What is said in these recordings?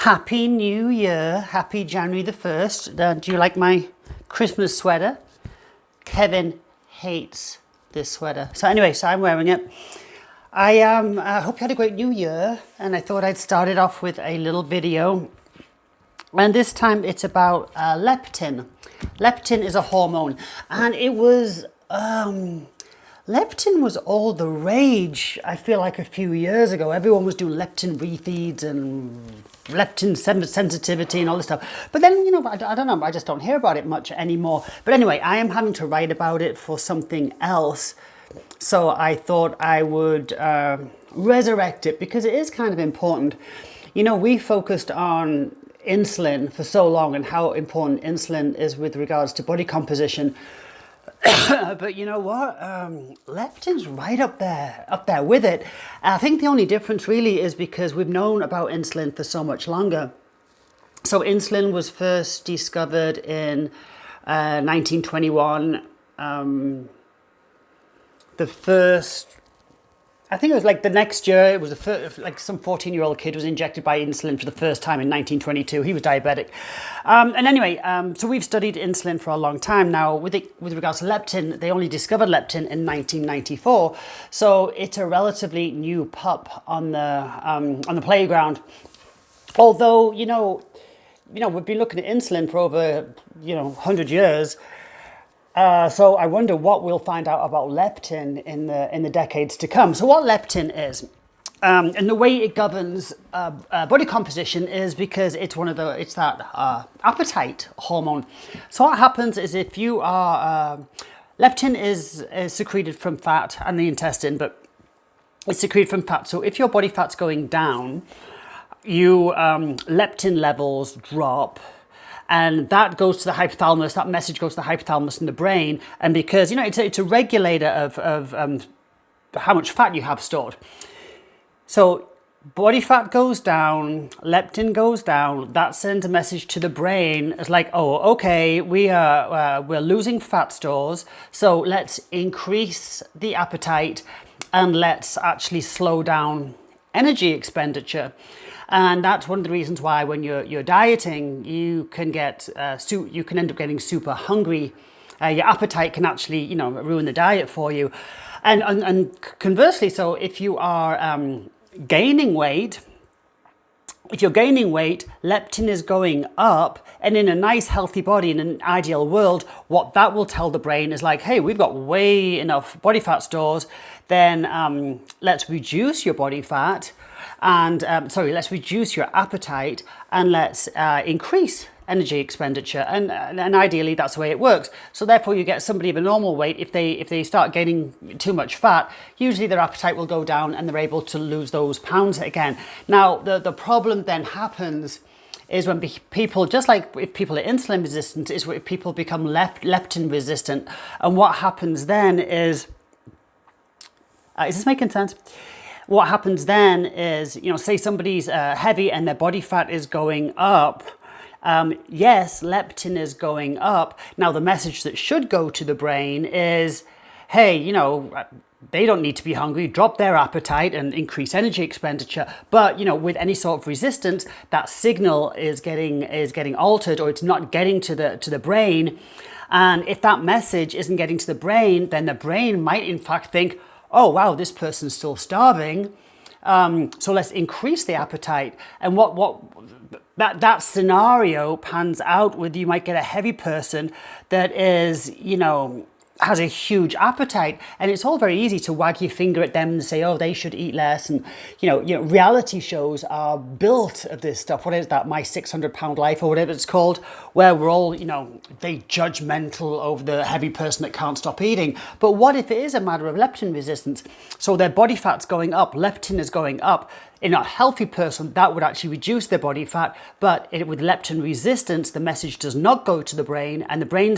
Happy New Year. Happy January the 1st. Do you like my Christmas sweater? Kevin hates this sweater. So anyway, so I'm wearing it. I hope you had a great New Year, and I thought I'd start it off with a little video. And this time it's about leptin. Leptin is a hormone, and it was leptin was all the rage. I feel like a few years ago, everyone was doing leptin refeeds and leptin sensitivity and all this stuff. But then, I don't know, I just don't hear about it much anymore. But anyway, I am having to write about it for something else. So I thought I would resurrect it because it is kind of important. We focused on insulin for so long and how important insulin is with regards to body composition. But you know what? Leptin's right up there with it. I think the only difference really is because we've known about insulin for so much longer. So insulin was first discovered in 1921. I think it was like the next year, it was like some 14-year-old kid was injected by insulin for the first time in 1922. He was diabetic. And anyway, so we've studied insulin for a long time now. With regards to leptin, they only discovered leptin in 1994. So it's a relatively new pup on the playground. Although, we've been looking at insulin for over, 100 years. So I wonder what we'll find out about leptin in the decades to come. So what leptin is, and the way it governs body composition is because it's that appetite hormone. So what happens is if you are leptin is secreted from fat and the intestine, but it's secreted from fat. So if your body fat's going down, leptin levels drop. And that goes to the hypothalamus, that message goes to the hypothalamus in the brain. And because, it's a regulator of how much fat you have stored. So body fat goes down, leptin goes down, that sends a message to the brain. It's like, oh, okay, we're losing fat stores. So let's increase the appetite and let's actually slow down energy expenditure. And that's one of the reasons why when you're dieting, you can end up getting super hungry. Your appetite can actually, ruin the diet for you. And conversely, so if you are gaining weight, leptin is going up, and in a nice healthy body, in an ideal world, what that will tell the brain is like, hey, we've got way enough body fat stores, then let's reduce your body fat. And let's reduce your appetite and let's increase energy expenditure. And ideally, that's the way it works. So therefore, you get somebody of a normal weight. If they start gaining too much fat, usually their appetite will go down and they're able to lose those pounds again. Now, the problem then happens is when people, just like if people are insulin resistant, is if people become leptin resistant. And what happens then is this making sense? What happens then is, say somebody's heavy and their body fat is going up. Yes, leptin is going up. Now, the message that should go to the brain is, hey, they don't need to be hungry, drop their appetite and increase energy expenditure. But, with any sort of resistance, that signal is getting altered, or it's not getting to the brain. And if that message isn't getting to the brain, then the brain might in fact think, oh, wow, this person's still starving. So let's increase the appetite. And what that scenario pans out with, you might get a heavy person that is, has a huge appetite, and it's all very easy to wag your finger at them and say, oh, they should eat less. And reality shows are built of this stuff. What is that, My 600-Pound Life, or whatever it's called, where we're all they judgmental over the heavy person that can't stop eating. But what if it is a matter of leptin resistance? So their body fat's going up, leptin is going up. In a healthy person, that would actually reduce their body fat, but with leptin resistance, the message does not go to the brain, and the brain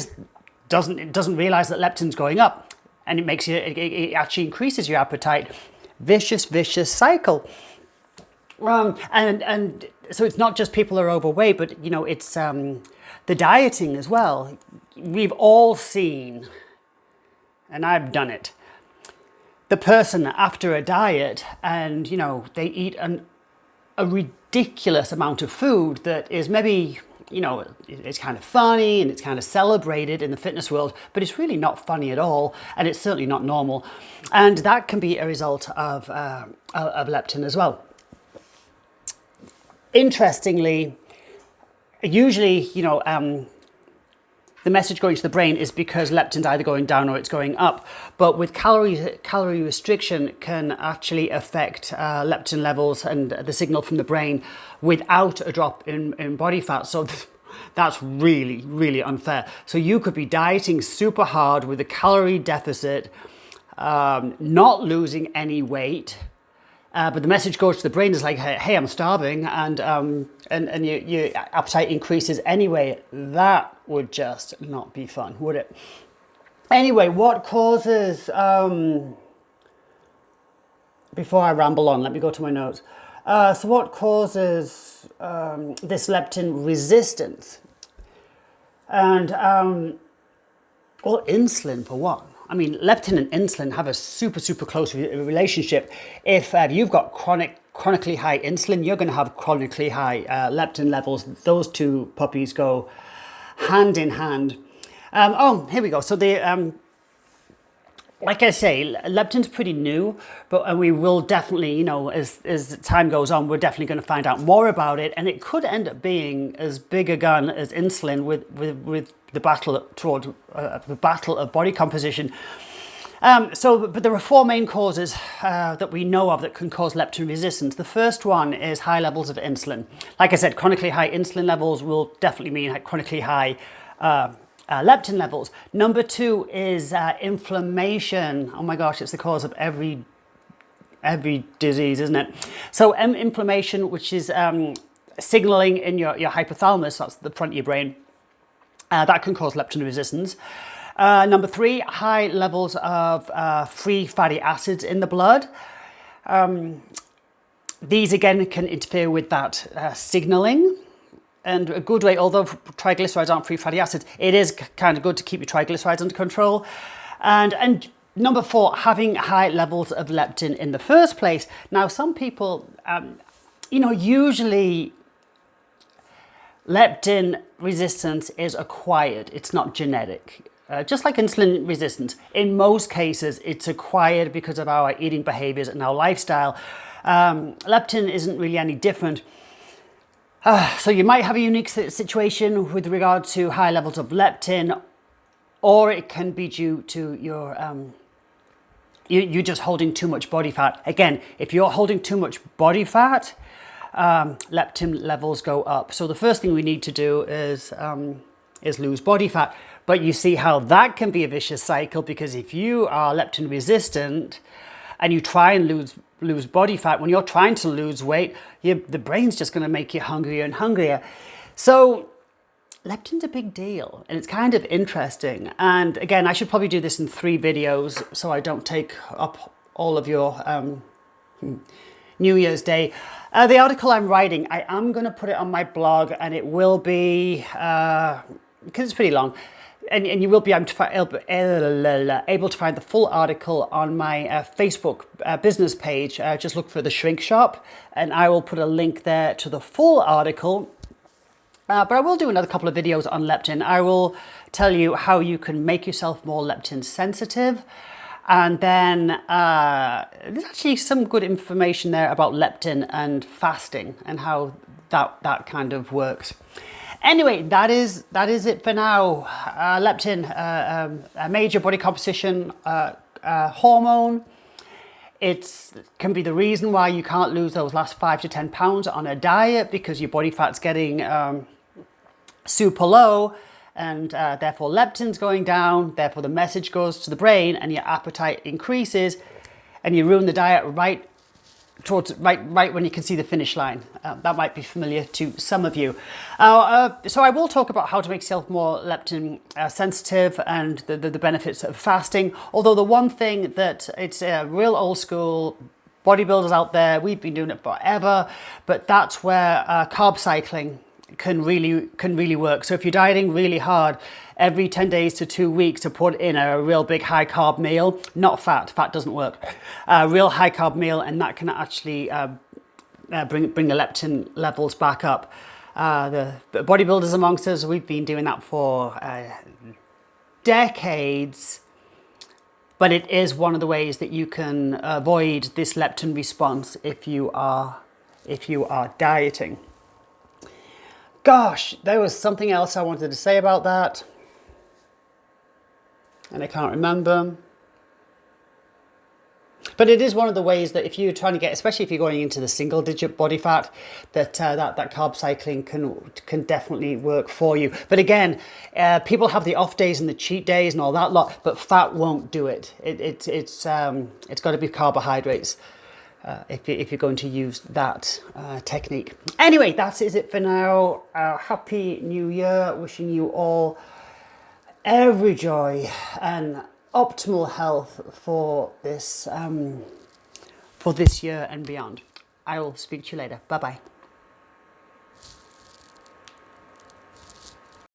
doesn't realize that leptin's going up, and it actually increases your appetite. Vicious cycle. And so it's not just people are overweight, but it's the dieting as well. We've all seen, and I've done it, the person after a diet, and they eat a ridiculous amount of food that is maybe, it's kind of funny and it's kind of celebrated in the fitness world, but it's really not funny at all, and it's certainly not normal. And that can be a result of leptin as well. Interestingly, usually, the message going to the brain is because leptin's either going down or it's going up. But with calorie restriction can actually affect leptin levels and the signal from the brain without a drop in body fat. So that's really, really unfair. So you could be dieting super hard with a calorie deficit, not losing any weight, but the message goes to the brain is like, hey, I'm starving, and your appetite increases anyway. That would just not be fun, would it? Anyway, what causes, before I ramble on, let me go to my notes. So what causes this leptin resistance? And, well, insulin for one. I mean, leptin and insulin have a super, super close relationship. If you've got chronically high insulin, you're going to have chronically high leptin levels. Those two puppies go hand in hand. Here we go. So like I say, leptin's pretty new, but we will definitely, as time goes on, we're definitely going to find out more about it, and it could end up being as big a gun as insulin with the battle of body composition. But there are four main causes that we know of that can cause leptin resistance. The first one is high levels of insulin. Like I said, chronically high insulin levels will definitely mean chronically high leptin levels. Number two is inflammation. Oh my gosh, it's the cause of every disease, isn't it? So inflammation, which is signaling in your hypothalamus, that's the front of your brain, that can cause leptin resistance. Number three, high levels of free fatty acids in the blood. These again can interfere with that signaling. And a good way, although triglycerides aren't free fatty acids, it is kind of good to keep your triglycerides under control. And number four, having high levels of leptin in the first place. Now, some people, usually leptin resistance is acquired. It's not genetic. Just like insulin resistance, in most cases, it's acquired because of our eating behaviors and our lifestyle. Leptin isn't really any different. So you might have a unique situation with regard to high levels of leptin, or it can be due to your you're just holding too much body fat. Again, if you're holding too much body fat, leptin levels go up. So the first thing we need to do is lose body fat. But you see how that can be a vicious cycle, because if you are leptin resistant and you try and lose body fat, when you're trying to lose weight, the brain's just going to make you hungrier and hungrier. So leptin's a big deal, and it's kind of interesting. And again, I should probably do this in 3 videos so I don't take up all of your New Year's Day. The article I'm writing, I am going to put it on my blog, and it will be, because it's pretty long, and you will be able to find the full article on my Facebook business page. Just look for the Shrink Shop, and I will put a link there to the full article. But I will do another couple of videos on leptin. I will tell you how you can make yourself more leptin sensitive. And then there's actually some good information there about leptin and fasting and how that kind of works. Anyway, that is it for now. Leptin, a major body composition hormone. It can be the reason why you can't lose those last 5 to 10 pounds on a diet, because your body fat's getting super low, and therefore leptin's going down. Therefore the message goes to the brain and your appetite increases, and you ruin the diet right when you can see the finish line. That might be familiar to some of you. So I will talk about how to make yourself more leptin sensitive and the benefits of fasting. Although the one thing that it's real old school bodybuilders out there, we've been doing it forever, but that's where carb cycling can really work. So if you're dieting really hard, every 10 days to 2 weeks to put in a real big high carb meal, not fat doesn't work, a real high carb meal, and that can actually bring the leptin levels back up. The bodybuilders amongst us, we've been doing that for decades, but it is one of the ways that you can avoid this leptin response if you are dieting. Gosh, there was something else I wanted to say about that, and I can't remember. But it is one of the ways that if you're trying to get, especially if you're going into the single digit body fat, that carb cycling can definitely work for you. But again, people have the off days and the cheat days and all that lot, but fat won't do it. It's got to be carbohydrates if you're going to use that technique. Anyway, that is it for now. Happy New Year. Wishing you all every joy and optimal health for this year and beyond. I will speak to you later. Bye bye.